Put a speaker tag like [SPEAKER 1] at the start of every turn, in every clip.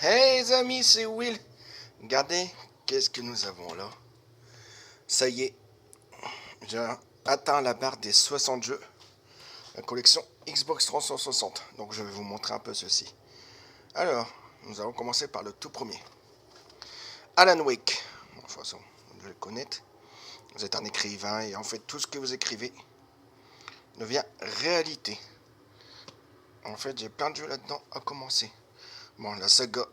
[SPEAKER 1] Hey les amis, c'est Will. Regardez, qu'est-ce que nous avons là? Ça y est, j'ai atteint la barre des 60 jeux. La collection Xbox 360. Donc je vais vous montrer un peu ceci. Alors, nous allons commencer par le tout premier. Alan Wake. Bon, de toute façon, vous devez le connaître. Vous êtes un écrivain et en fait tout ce que vous écrivez devient réalité. En fait, j'ai plein de jeux là-dedans à commencer. Bon, la saga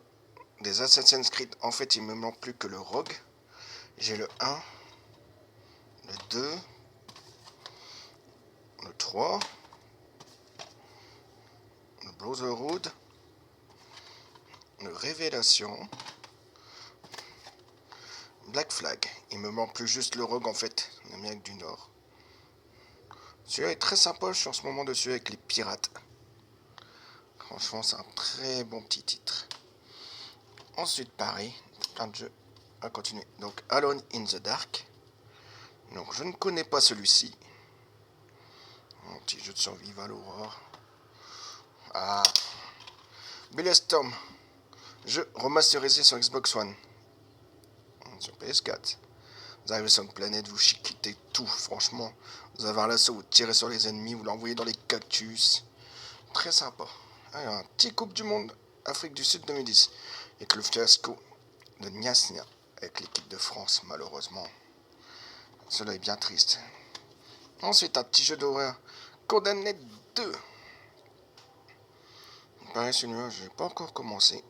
[SPEAKER 1] des Assassin's Creed, en fait, il me manque plus que le Rogue. J'ai le 1, le 2, le 3, le Brotherhood, le Révélation, Black Flag. Il me manque plus juste le Rogue en fait, l'Amérique du Nord. Celui-là est très sympa, je suis en ce moment dessus avec les pirates. Franchement, c'est un très bon petit titre. Ensuite, pareil, plein de jeux à continuer. Donc, Alone in the Dark. Donc, je ne connais pas celui-ci. Un petit jeu de survival horror. Ah, Bulletstorm. Jeu remasterisé sur Xbox One. Sur PS4. Vous arrivez sur une planète, vous chiquitez tout, franchement. Vous avez un lasso, vous tirez sur les ennemis, vous l'envoyez dans les cactus. Très sympa. Alors, un petit Coupe du Monde Afrique du Sud 2010. Avec le fiasco de Niasnia avec l'équipe de France, malheureusement. Cela est bien triste. Ensuite, un petit jeu d'horreur. Condemned 2. Pareil, celui-là, je n'ai pas encore commencé.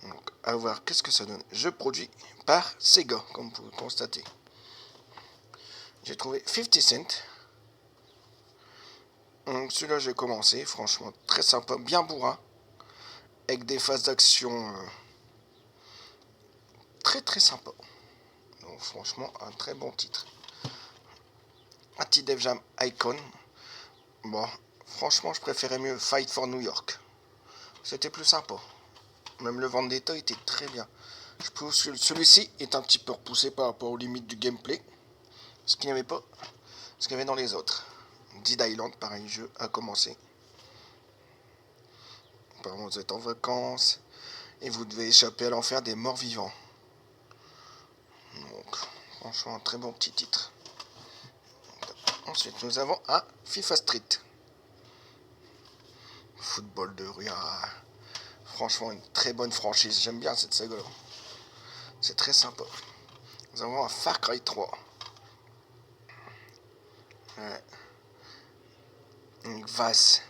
[SPEAKER 1] Donc, à voir qu'est-ce que ça donne. Jeu produit par Sega, comme vous pouvez constater. J'ai trouvé 50 Cent. Donc celui-là, j'ai commencé. Franchement, très sympa, bien bourrin. Avec des phases d'action très très sympa. Donc franchement, un très bon titre. Anti-Def Jam Icon. Bon, franchement, je préférais mieux Fight for New York. C'était plus sympa. Même le Vendetta était très bien. Je trouve que celui-ci est un petit peu repoussé par rapport aux limites du gameplay. Ce qu'il n'y avait pas. Ce qu'il y avait dans les autres. Dead Island, pareil, jeu à commencer. Apparemment, vous êtes en vacances et vous devez échapper à l'enfer des morts vivants. Donc, franchement, un très bon petit titre. Ensuite, nous avons un FIFA Street. Football de rue. Ah, franchement, une très bonne franchise. J'aime bien cette saga. C'est très sympa. Nous avons un Far Cry 3. Ouais. Une Vasse.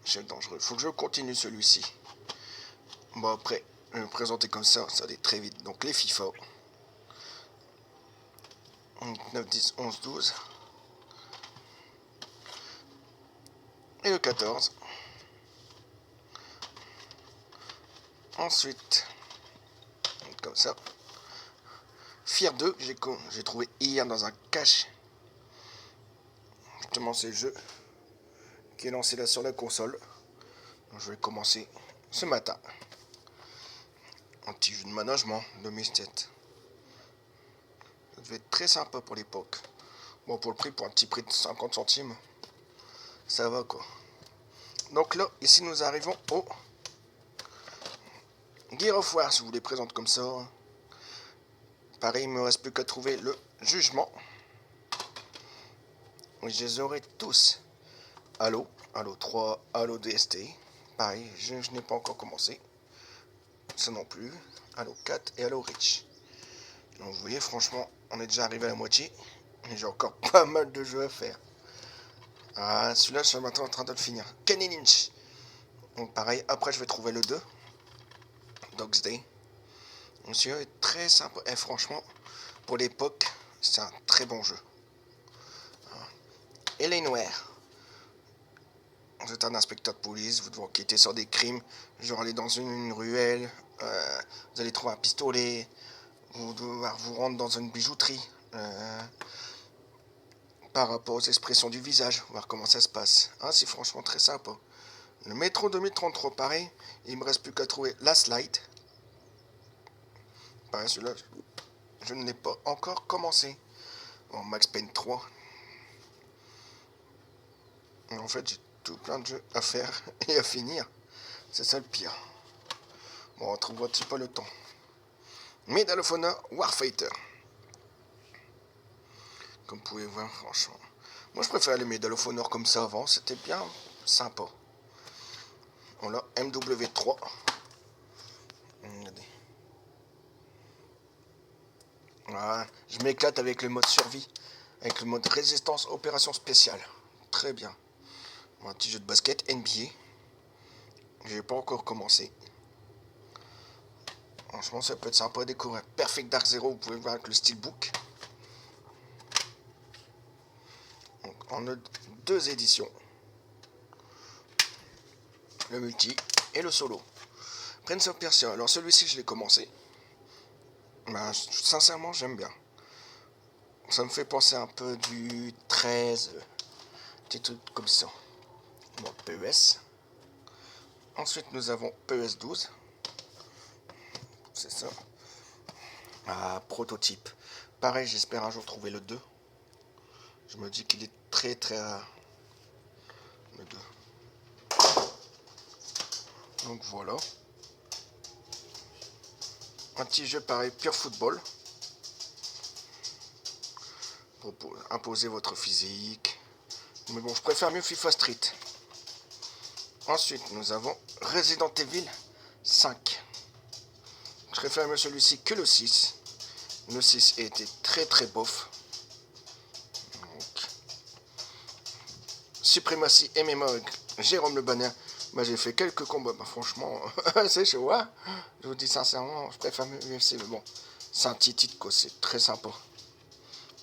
[SPEAKER 1] Chef dangereux. Faut que je continue celui-ci. Bon, après, je vais me présenter comme ça. Ça va aller très vite. Donc, les FIFA. 9, 10, 11, 12. Et le 14. Ensuite, comme ça. Fear 2, j'ai trouvé hier dans un cache. Justement, c'est le jeu qui est lancé là sur la console. Donc, je vais commencer ce matin. Un petit jeu de management 2007. Ça devait être très sympa pour l'époque. Bon, pour le prix, pour un petit prix de 50 centimes, ça va quoi. Donc là, ici nous arrivons au Gear of War, si vous les présente comme ça. Pareil, il me reste plus qu'à trouver le jugement. Et je les aurai tous. Halo, Halo 3, Halo DST. Pareil, je n'ai pas encore commencé. Ça non plus. Halo 4 et Halo Reach. Donc vous voyez, franchement, on est déjà arrivé à la moitié. Et j'ai encore pas mal de jeux à faire. Ah, celui-là, je suis maintenant en train de le finir. Kenny Lynch. Donc pareil, après je vais trouver le 2. Dog's Day. Donc celui-là est très sympa. Et franchement, pour l'époque, c'est un très bon jeu. Alienware. Vous êtes un inspecteur de police, vous devez enquêter sur des crimes, genre aller dans une ruelle, vous allez trouver un pistolet, vous devez vous rendre dans une bijouterie, par rapport aux expressions du visage, voir comment ça se passe. Ah, c'est franchement très sympa. Le métro 2033, pareil, il me reste plus qu'à trouver Last Light. Pareil, celui-là, je ne l'ai pas encore commencé. Bon, Max Payne 3. En fait, j'ai tout plein de jeux à faire et à finir. C'est ça le pire. Bon, on trouve un petit peu le temps. Medal of Honor Warfighter. Comme vous pouvez voir, franchement. Moi, je préfère les Medal of Honor comme ça avant. C'était bien sympa. Voilà, MW3. Regardez. Voilà, je m'éclate avec le mode survie. Avec le mode résistance opération spéciale. Très bien. Un petit jeu de basket NBA. J'ai pas encore commencé. Franchement, ça peut être sympa à découvrir. Perfect Dark Zero, vous pouvez voir avec le steelbook. Donc, on a 2 éditions. Le multi et le solo. Prince of Persia. Alors celui-ci, je l'ai commencé. Ben, sincèrement, j'aime bien. Ça me fait penser un peu du 13. Petit truc comme ça. Bon, PES. Ensuite, nous avons PES 12. C'est ça. Ah, prototype. Pareil, j'espère un jour trouver le 2. Je me dis qu'il est très très rare. Le 2. Donc voilà. Un petit jeu pareil, Pure Football. Pour imposer votre physique. Mais bon, je préfère mieux FIFA Street. Ensuite, nous avons Resident Evil 5. Je préfère mieux celui-ci que le 6. Le 6 était très très bof. Donc, Supremacy MMA avec Jérôme Le Banner. Bah, j'ai fait quelques combats. Bah, franchement, c'est chaud. Hein, je vous dis sincèrement, je préfère mieux UFC. Mais bon, c'est un petit titre, quoi. C'est très sympa.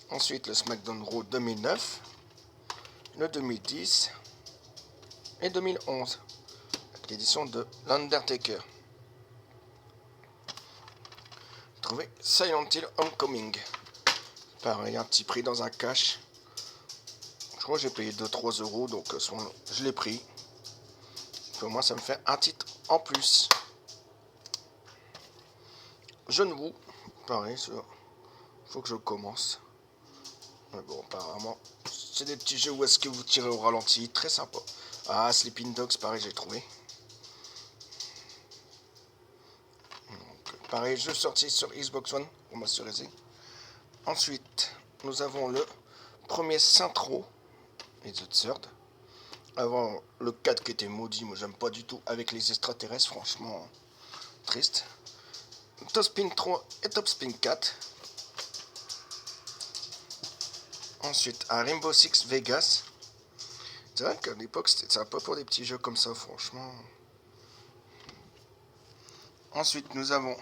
[SPEAKER 1] Ensuite, le SmackDown Raw 2009. Le 2010. Et 2011. L'édition de l'Undertaker. Trouvé Silent Hill Homecoming. Pareil, un petit prix dans un cash. Je crois que j'ai payé 2-3 euros, donc je l'ai pris. Pour moi, ça me fait un titre en plus. John Woo. Pareil, faut que je commence. Mais bon, apparemment, c'est des petits jeux où est-ce que vous tirez au ralenti. Très sympa. Ah, Sleeping Dogs, pareil, j'ai trouvé. Donc, pareil, jeu sorti sur Xbox One, pour m'assurer. Ensuite, nous avons le premier Saint-Tro et The Third. Avant le 4 qui était maudit, moi j'aime pas du tout avec les extraterrestres, franchement triste. Top Spin 3 et Top Spin 4. Ensuite, un Rainbow Six Vegas. C'est vrai qu'à l'époque c'était sympa pour des petits jeux comme ça, franchement. Ensuite, nous avons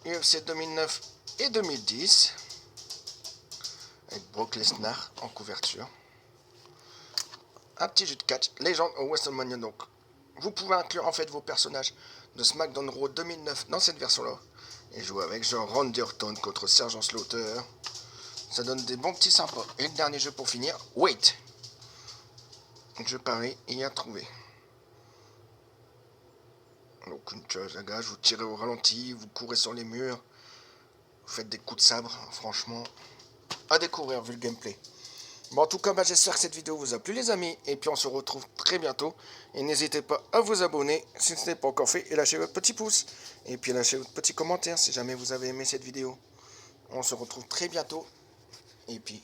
[SPEAKER 1] UFC 2009 et 2010. Avec Brock Lesnar en couverture. Un petit jeu de catch, Legend of WrestleMania. Donc, vous pouvez inclure en fait vos personnages de SmackDown Raw 2009 dans cette version-là. Et jouer avec genre Randy Orton contre Sergeant Slaughter. Ça donne des bons petits sympas. Et le dernier jeu pour finir, Wait. Jeu pareil, il y a trouvé. Donc une chose à gage, vous tirez au ralenti, vous courez sur les murs, vous faites des coups de sabre, franchement, à découvrir vu le gameplay. Bon, en tout cas, j'espère que cette vidéo vous a plu les amis, et puis on se retrouve très bientôt. Et n'hésitez pas à vous abonner si ce n'est pas encore fait, et lâchez votre petit pouce, et puis lâchez votre petit commentaire si jamais vous avez aimé cette vidéo. On se retrouve très bientôt, et puis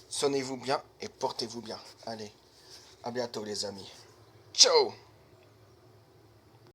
[SPEAKER 1] sonnez-vous bien et portez-vous bien. Allez, à bientôt les amis. Ciao!